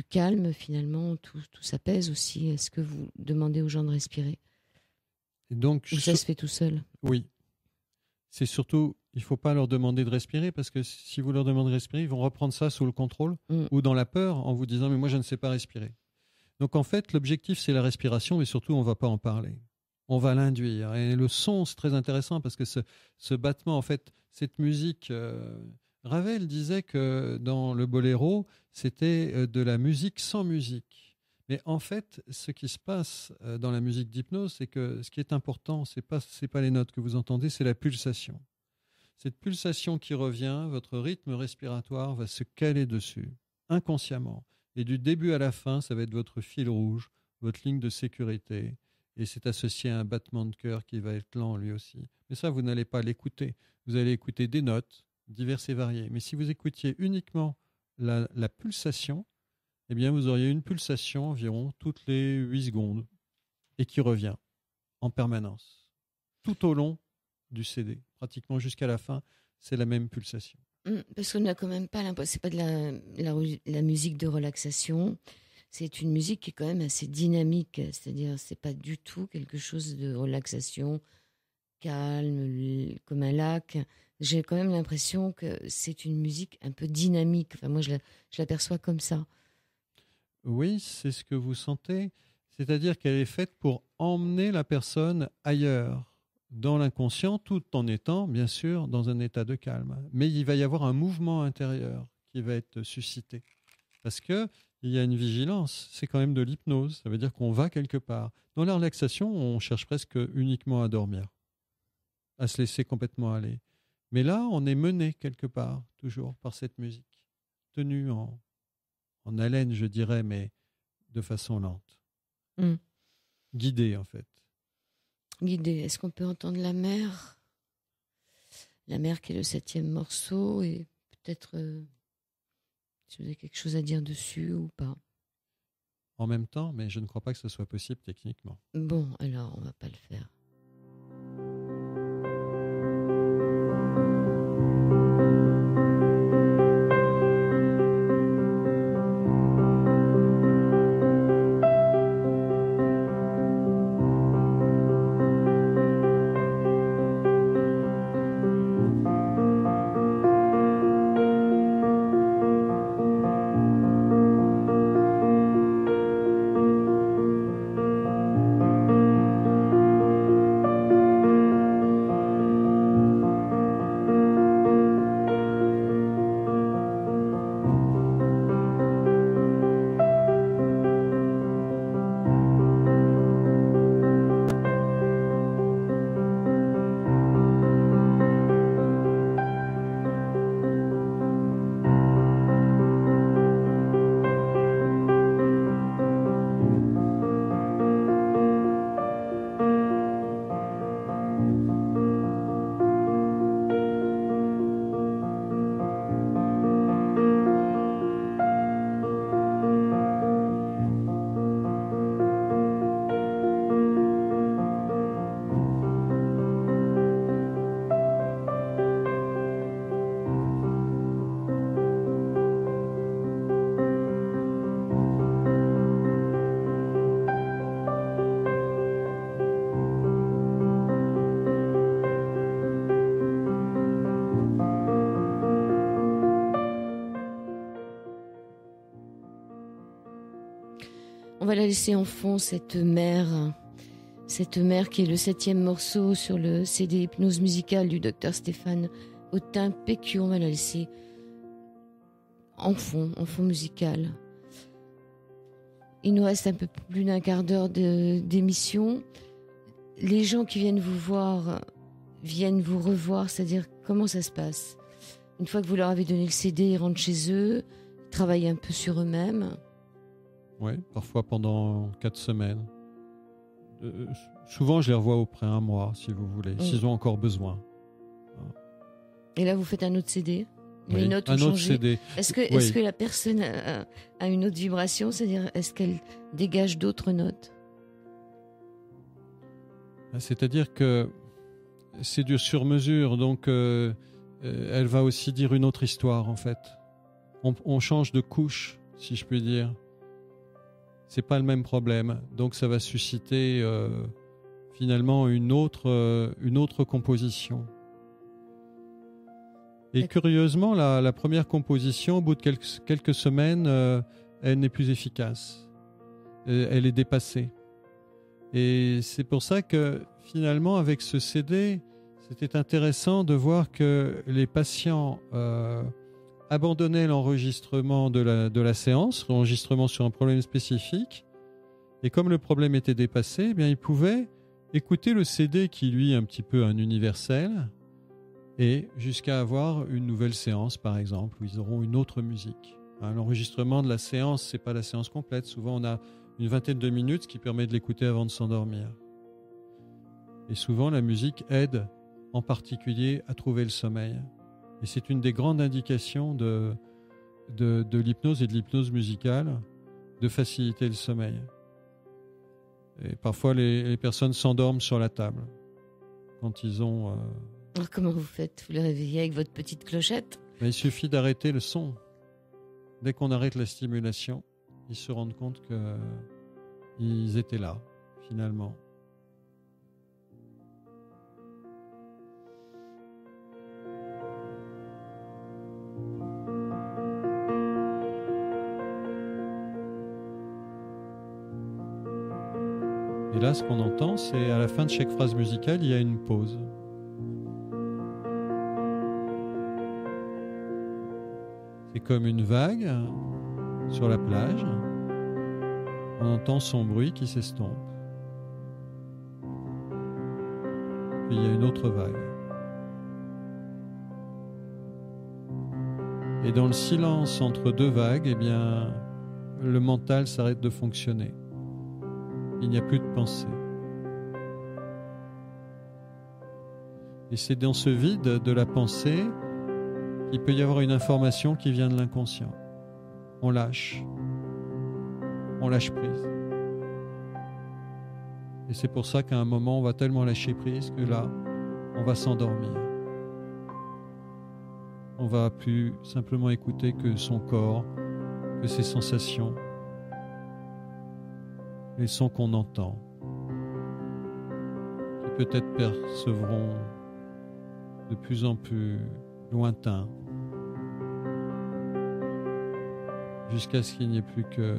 calme, finalement, tout s'apaise aussi. Est-ce que vous demandez aux gens de respirer?
Et donc,
ou ça se fait tout seul?
Oui. C'est surtout, il ne faut pas leur demander de respirer, parce que si vous leur demandez de respirer, ils vont reprendre ça sous le contrôle ou dans la peur en vous disant « mais moi, je ne sais pas respirer ». Donc, en fait, l'objectif, c'est la respiration, mais surtout, on ne va pas en parler. On va l'induire. Et le son, c'est très intéressant, parce que ce battement, en fait, cette musique... Ravel disait que dans le boléro, c'était de la musique sans musique. Mais en fait, ce qui se passe dans la musique d'hypnose, c'est que ce qui est important, c'est pas les notes que vous entendez, c'est la pulsation. Cette pulsation qui revient, votre rythme respiratoire va se caler dessus, inconsciemment. Et du début à la fin, ça va être votre fil rouge, votre ligne de sécurité. Et c'est associé à un battement de cœur qui va être lent lui aussi. Mais ça, vous n'allez pas l'écouter. Vous allez écouter des notes diverses et variées. Mais si vous écoutiez uniquement la pulsation, eh bien, vous auriez une pulsation environ toutes les 8 secondes et qui revient en permanence, tout au long du CD, pratiquement jusqu'à la fin, c'est la même pulsation.
Parce qu'on n'a quand même pas l'impression, c'est pas de la musique de relaxation, c'est une musique qui est quand même assez dynamique, c'est-à-dire c'est pas du tout quelque chose de relaxation, calme, comme un lac. J'ai quand même l'impression que c'est une musique un peu dynamique, enfin moi je l'aperçois comme ça.
Oui, c'est ce que vous sentez, c'est-à-dire qu'elle est faite pour emmener la personne ailleurs, dans l'inconscient, tout en étant, bien sûr, dans un état de calme. Mais il va y avoir un mouvement intérieur qui va être suscité. Parce qu'il y a une vigilance, c'est quand même de l'hypnose, ça veut dire qu'on va quelque part. Dans la relaxation, on cherche presque uniquement à dormir, à se laisser complètement aller. Mais là, on est mené quelque part, toujours, par cette musique, tenue en haleine, je dirais, mais de façon lente. Guidée, en fait.
Guidée. Est-ce qu'on peut entendre la mer ? La mer qui est le 7e morceau, et peut-être si vous avez quelque chose à dire dessus ou pas.
En même temps, mais je ne crois pas que ce soit possible techniquement.
Bon, alors on va pas le faire. On va la laisser en fond, cette mer qui est le 7e morceau sur le CD Hypnose musicale du docteur Stéphane Autun-Pécu. On va la laisser en fond musical. Il nous reste un peu plus d'un quart d'heure d'émission. Les gens qui viennent vous voir viennent vous revoir, c'est-à-dire comment ça se passe ? Une fois que vous leur avez donné le CD, ils rentrent chez eux, ils travaillent un peu sur eux-mêmes.
Oui, parfois pendant 4 semaines. Souvent, je les revois auprès d'un mois, si vous voulez, s'ils ont encore besoin.
Et là, vous faites un autre CD ?
Oui,
les notes ont
un autre
changé.
CD.
Est-ce que la personne a une autre vibration ? C'est-à-dire, est-ce qu'elle dégage d'autres notes ?
C'est-à-dire que c'est du sur-mesure, donc elle va aussi dire une autre histoire, en fait. On change de couche, si je puis dire. C'est pas le même problème, donc ça va susciter finalement une autre composition. Et curieusement, la première composition, au bout de quelques semaines, elle n'est plus efficace. Elle est dépassée. Et c'est pour ça que finalement, avec ce CD, c'était intéressant de voir que les patients abandonnaient l'enregistrement de la séance, l'enregistrement sur un problème spécifique, Et comme le problème était dépassé, eh bien, ils pouvaient écouter le CD qui, lui, est un petit peu un universel, et jusqu'à avoir une nouvelle séance, par exemple, où ils auront une autre musique. L'enregistrement de la séance, c'est pas la séance complète. Souvent, on a une vingtaine de minutes, ce qui permet de l'écouter avant de s'endormir. Et souvent, la musique aide, en particulier, à trouver le sommeil. Et c'est une des grandes indications de l'hypnose et de l'hypnose musicale, de faciliter le sommeil. Et parfois, les personnes s'endorment sur la table quand ils ont...
Alors, comment vous faites? Vous les réveillez avec votre petite clochette?
Mais il suffit d'arrêter le son. Dès qu'on arrête la stimulation, ils se rendent compte qu'ils étaient là, finalement. Et là, ce qu'on entend, c'est à la fin de chaque phrase musicale, il y a une pause. C'est comme une vague sur la plage. On entend son bruit qui s'estompe. Puis il y a une autre vague. Et dans le silence entre deux vagues, eh bien, le mental s'arrête de fonctionner. Il n'y a plus de pensée. Et c'est dans ce vide de la pensée qu'il peut y avoir une information qui vient de l'inconscient. On lâche prise. Et c'est pour ça qu'à un moment, on va tellement lâcher prise que là, on va s'endormir. On va plus simplement écouter que son corps, que ses sensations, les sons qu'on entend, qui peut-être percevront de plus en plus lointains, jusqu'à ce qu'il n'y ait plus que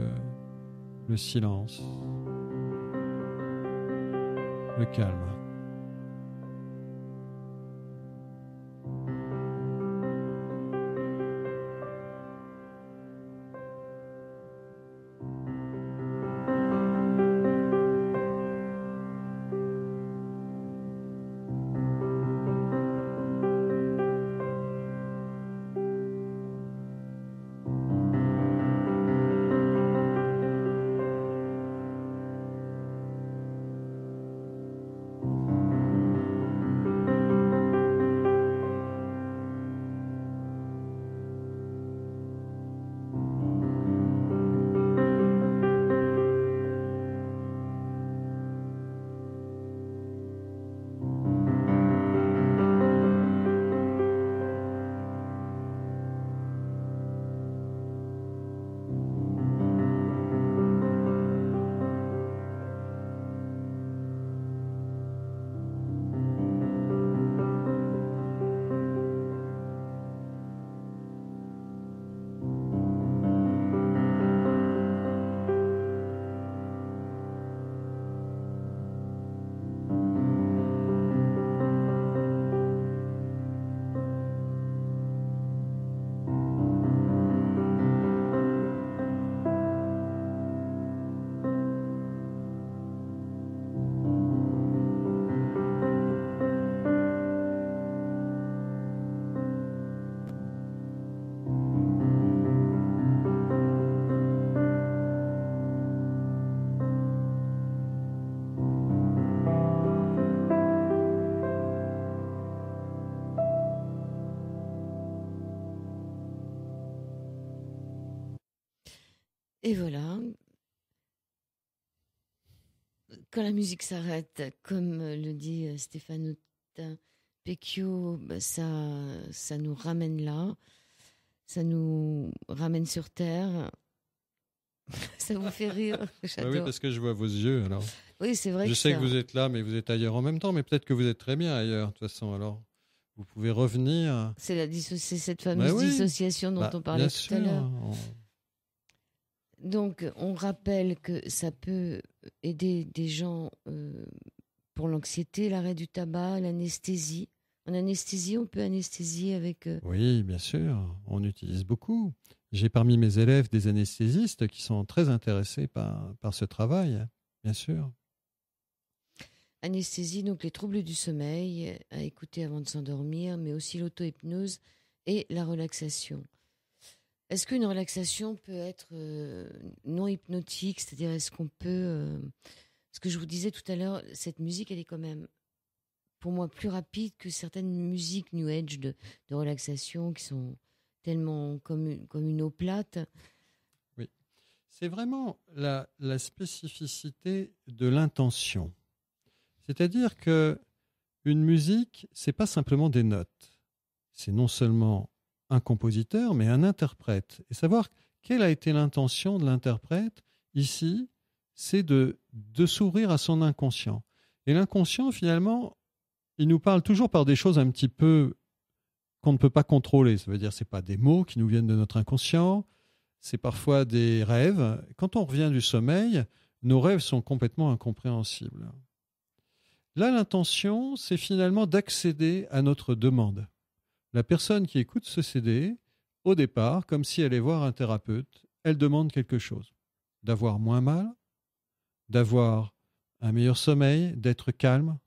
le silence, le calme.
Et voilà, quand la musique s'arrête, comme le dit Stéphane Pecchio, ça nous ramène là, ça nous ramène sur Terre. Ça vous fait rire?
Oui, parce que je vois vos yeux. Alors.
Oui, c'est vrai.
Je sais que vous êtes là, mais vous êtes ailleurs en même temps. Mais peut-être que vous êtes très bien ailleurs, de toute façon. Alors, vous pouvez revenir.
C'est cette fameuse dissociation dont on parlait tout à l'heure. Donc, on rappelle que ça peut aider des gens pour l'anxiété, l'arrêt du tabac, l'anesthésie. En anesthésie, on peut anesthésier avec...
Oui, bien sûr, on utilise beaucoup. J'ai parmi mes élèves des anesthésistes qui sont très intéressés par ce travail, bien sûr.
Anesthésie, donc les troubles du sommeil, à écouter avant de s'endormir, mais aussi l'auto-hypnose et la relaxation. Est-ce qu'une relaxation peut être non hypnotique? C'est-à-dire, est-ce qu'on peut... ce que je vous disais tout à l'heure, cette musique, elle est quand même, pour moi, plus rapide que certaines musiques New Age de relaxation qui sont tellement comme une eau plate.
Oui. C'est vraiment la spécificité de l'intention. C'est-à-dire que une musique, c'est pas simplement des notes. C'est non seulement un compositeur, mais un interprète. Et savoir quelle a été l'intention de l'interprète, ici, c'est de s'ouvrir à son inconscient. Et l'inconscient, finalement, il nous parle toujours par des choses un petit peu qu'on ne peut pas contrôler. Ça veut dire que ce n'est pas des mots qui nous viennent de notre inconscient, c'est parfois des rêves. Quand on revient du sommeil, nos rêves sont complètement incompréhensibles. Là, l'intention, c'est finalement d'accéder à notre demande. La personne qui écoute ce CD, au départ, comme si elle allait voir un thérapeute, elle demande quelque chose. D'avoir moins mal, d'avoir un meilleur sommeil, d'être calme.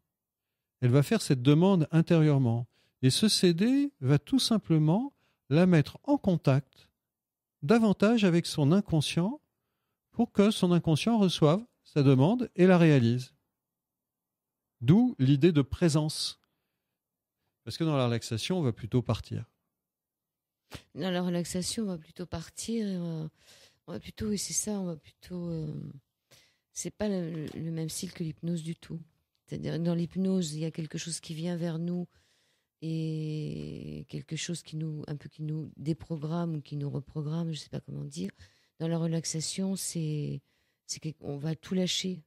Elle va faire cette demande intérieurement. Et ce CD va tout simplement la mettre en contact davantage avec son inconscient pour que son inconscient reçoive sa demande et la réalise. D'où l'idée de présence. Parce que dans la relaxation, on va plutôt partir.
Dans la relaxation, on va plutôt partir. On va plutôt, et c'est ça, on va plutôt... c'est pas le même style que l'hypnose du tout. C'est-à-dire, dans l'hypnose, il y a quelque chose qui vient vers nous et quelque chose qui nous déprogramme ou qui nous reprogramme, je sais pas comment dire. Dans la relaxation, on va tout lâcher.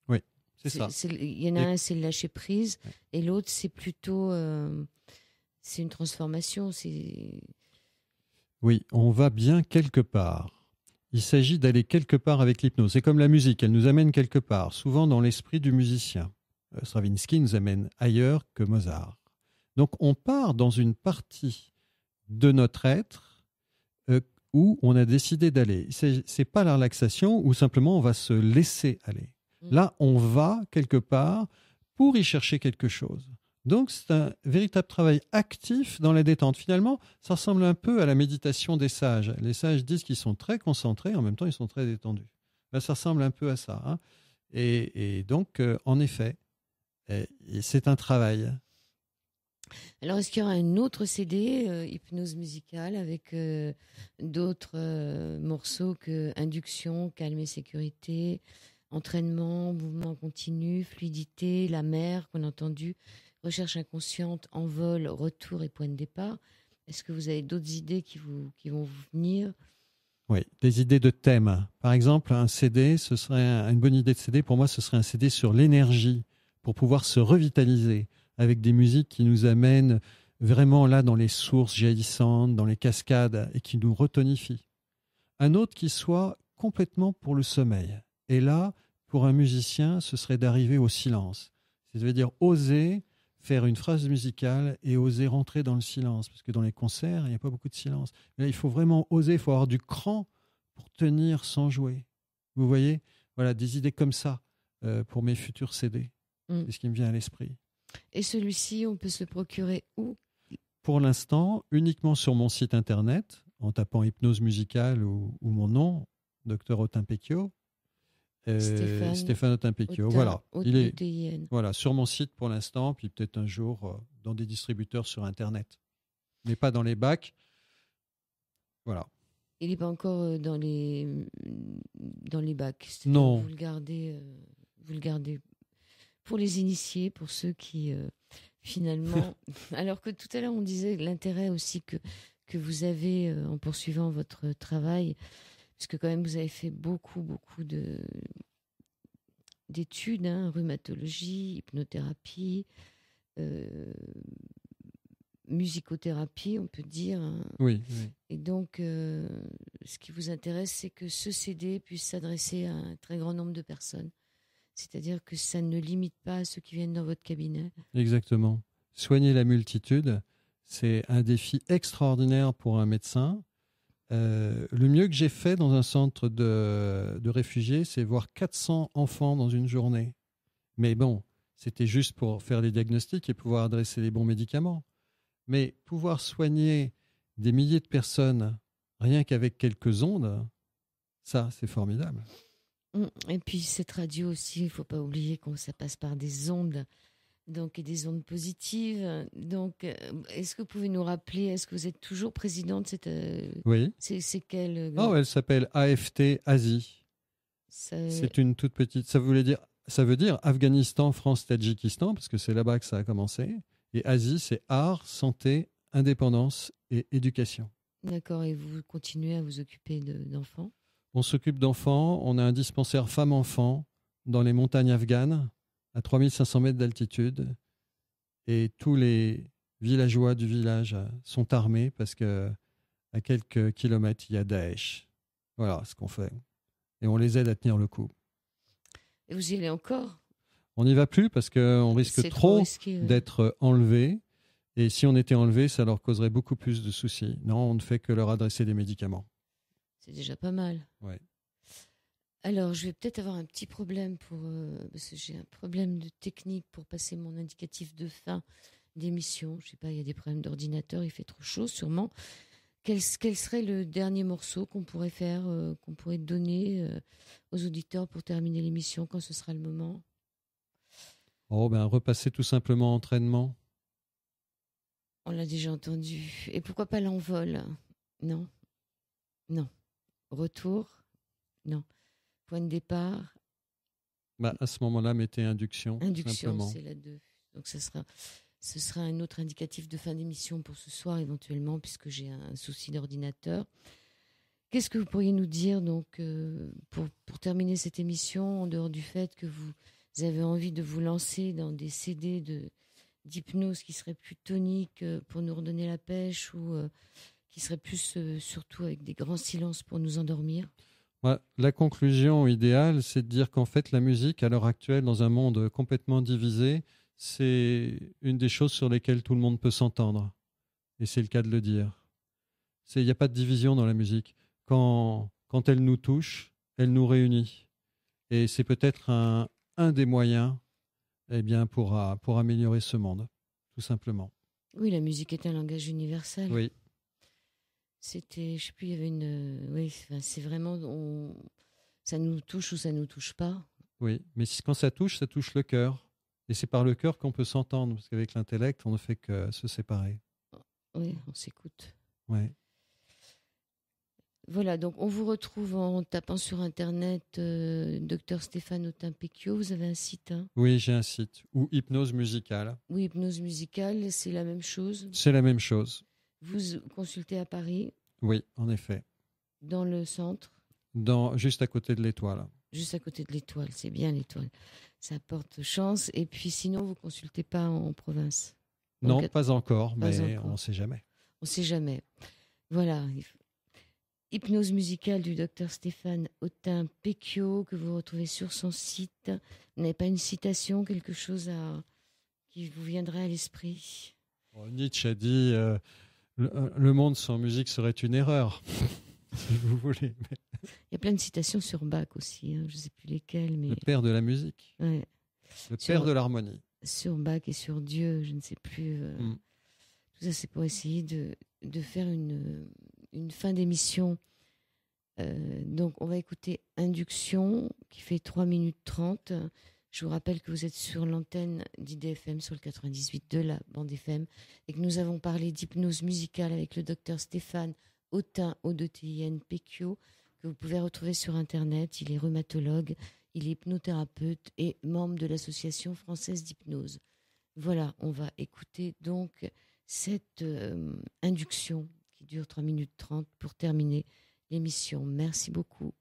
Oui, c'est ça.
Il y en a un, c'est le lâcher prise, et l'autre, c'est plutôt, c'est une transformation.
Oui, on va bien quelque part. Il s'agit d'aller quelque part avec l'hypnose. C'est comme la musique, elle nous amène quelque part, souvent dans l'esprit du musicien. Stravinsky nous amène ailleurs que Mozart. Donc on part dans une partie de notre être où on a décidé d'aller. C'est pas la relaxation où simplement on va se laisser aller. Là, on va quelque part pour y chercher quelque chose. Donc c'est un véritable travail actif dans la détente. Finalement, ça ressemble un peu à la méditation des sages. Les sages disent qu'ils sont très concentrés, en même temps ils sont très détendus. Là, ça ressemble un peu à ça. Hein. Et donc, en effet, c'est un travail.
Alors, est-ce qu'il y aura un autre CD, hypnose musicale, avec d'autres morceaux que induction, calme et sécurité, entraînement, mouvement continu, fluidité, la mer qu'on a entendu, recherche inconsciente, envol, retour et point de départ? Est-ce que vous avez d'autres idées qui vont vous venir?
Oui, des idées de thèmes. Par exemple, un CD, ce serait une bonne idée de CD. Pour moi, ce serait un CD sur l'énergie pour pouvoir se revitaliser avec des musiques qui nous amènent vraiment là dans les sources jaillissantes, dans les cascades et qui nous retonifient. Un autre qui soit complètement pour le sommeil. Et là, pour un musicien, ce serait d'arriver au silence. C'est-à-dire oser faire une phrase musicale et oser rentrer dans le silence. Parce que dans les concerts, il n'y a pas beaucoup de silence. Mais là, il faut vraiment oser, il faut avoir du cran pour tenir sans jouer. Vous voyez? Voilà, des idées comme ça pour mes futurs CD. C'est ce qui me vient à l'esprit.
Et celui-ci, on peut se le procurer où?
Pour l'instant, uniquement sur mon site internet, en tapant hypnose musicale ou mon nom, Dr Otimpecchio. Stéphane Otimpecchio. Voilà. Il est voilà, sur mon site pour l'instant, puis peut-être un jour dans des distributeurs sur internet. Mais pas dans les bacs. Voilà.
Il n'est pas encore dans les bacs.
Non.
Vous le gardez pour les initiés, pour ceux qui finalement... Alors que tout à l'heure, on disait l'intérêt aussi que vous avez en poursuivant votre travail, parce que quand même, vous avez fait beaucoup d'études, hein, rhumatologie, hypnothérapie, musicothérapie, on peut dire. Hein.
Oui.
Et donc, ce qui vous intéresse, c'est que ce CD puisse s'adresser à un très grand nombre de personnes. C'est-à-dire que ça ne limite pas à ceux qui viennent dans votre cabinet.
Exactement. Soigner la multitude, c'est un défi extraordinaire pour un médecin. Le mieux que j'ai fait dans un centre de réfugiés, c'est voir 400 enfants dans une journée. Mais bon, c'était juste pour faire les diagnostics et pouvoir adresser les bons médicaments. Mais pouvoir soigner des milliers de personnes rien qu'avec quelques ondes, ça, c'est formidable.
Et puis cette radio aussi, il ne faut pas oublier que ça passe par des ondes, donc, et des ondes positives. Donc, est-ce que vous pouvez nous rappeler, est-ce que vous êtes toujours président de cette...
Oui.
C'est quelle...
Oh, elle s'appelle AFT Asie. C'est une toute petite... Ça veut dire Afghanistan, France, Tadjikistan, parce que c'est là-bas que ça a commencé. Et Asie, c'est art, santé, indépendance et éducation.
D'accord, et vous continuez à vous occuper d'enfants?
On s'occupe d'enfants, on a un dispensaire femmes-enfants dans les montagnes afghanes, à 3500 mètres d'altitude. Et tous les villageois du village sont armés parce que à quelques kilomètres, il y a Daesh. Voilà ce qu'on fait. Et on les aide à tenir le coup.
Et vous y allez encore?
On n'y va plus parce qu'on risque trop risqué, d'être enlevés. Et si on était enlevé, ça leur causerait beaucoup plus de soucis. Non, on ne fait que leur adresser des médicaments.
C'est déjà pas mal.
Ouais.
Alors, je vais peut-être avoir un petit problème parce que j'ai un problème de technique pour passer mon indicatif de fin d'émission. Je sais pas, il y a des problèmes d'ordinateur, il fait trop chaud sûrement. Quel serait le dernier morceau qu'on pourrait faire, qu'on pourrait donner aux auditeurs pour terminer l'émission quand ce sera le moment?
Oh, repasser tout simplement entraînement.
On l'a déjà entendu. Et pourquoi pas l'envol? Non. Non. Retour? Non. Point de départ?
À ce moment-là, mettez induction.
Induction, c'est la 2. Donc ce sera un autre indicatif de fin d'émission pour ce soir éventuellement, puisque j'ai un souci d'ordinateur. Qu'est-ce que vous pourriez nous dire donc pour terminer cette émission, en dehors du fait que vous avez envie de vous lancer dans des CD d'hypnose qui seraient plus toniques pour nous redonner la pêche, ou qui seraient plus surtout avec des grands silences pour nous endormir?
La conclusion idéale, c'est de dire qu'en fait, la musique, à l'heure actuelle, dans un monde complètement divisé, c'est une des choses sur lesquelles tout le monde peut s'entendre. Et c'est le cas de le dire. Il n'y a pas de division dans la musique. Quand elle nous touche, elle nous réunit. Et c'est peut-être un des moyens pour améliorer ce monde, tout simplement.
Oui, la musique est un langage universel.
Oui.
C'était, je sais plus, il y avait oui, c'est vraiment, ça nous touche ou ça nous touche pas.
Oui, mais quand ça touche le cœur. Et c'est par le cœur qu'on peut s'entendre, parce qu'avec l'intellect, on ne fait que se séparer.
Oui, on s'écoute.
Ouais.
Voilà, donc on vous retrouve en tapant sur Internet Dr Stéphane Autun-Péquiaux. Vous avez un site, hein?
Oui, j'ai un site. Ou Hypnose Musicale.
Oui, Hypnose Musicale, c'est la même chose?
C'est la même chose.
Vous consultez à Paris?
Oui, en effet.
Dans le centre?
Juste à côté de l'Étoile.
Juste à côté de l'Étoile, c'est bien l'Étoile. Ça porte chance. Et puis sinon, vous ne consultez pas en province?
Non, pas encore, mais on ne sait jamais.
On ne sait jamais. Voilà. Hypnose musicale du docteur Stéphane Autun-Péquiaux, que vous retrouvez sur son site. Vous n'avez pas une citation, quelque chose qui vous viendrait à l'esprit?
Nietzsche a dit le monde sans musique serait une erreur, si vous voulez.
Il y a plein de citations sur Bach aussi, hein, je ne sais plus lesquelles. Mais...
Le père de la musique.
Ouais.
Le père de l'harmonie.
Sur Bach et sur Dieu, je ne sais plus. Tout ça, c'est pour essayer de faire une fin d'émission. Donc, on va écouter Induction, qui fait 3 minutes 30. Je vous rappelle que vous êtes sur l'antenne d'IDFM, sur le 98 de la bande FM, et que nous avons parlé d'hypnose musicale avec le docteur Stéphane Autun-Péquiaux, que vous pouvez retrouver sur Internet. Il est rhumatologue, il est hypnothérapeute et membre de l'Association française d'hypnose. Voilà, on va écouter donc cette induction qui dure 3 minutes 30 pour terminer l'émission. Merci beaucoup.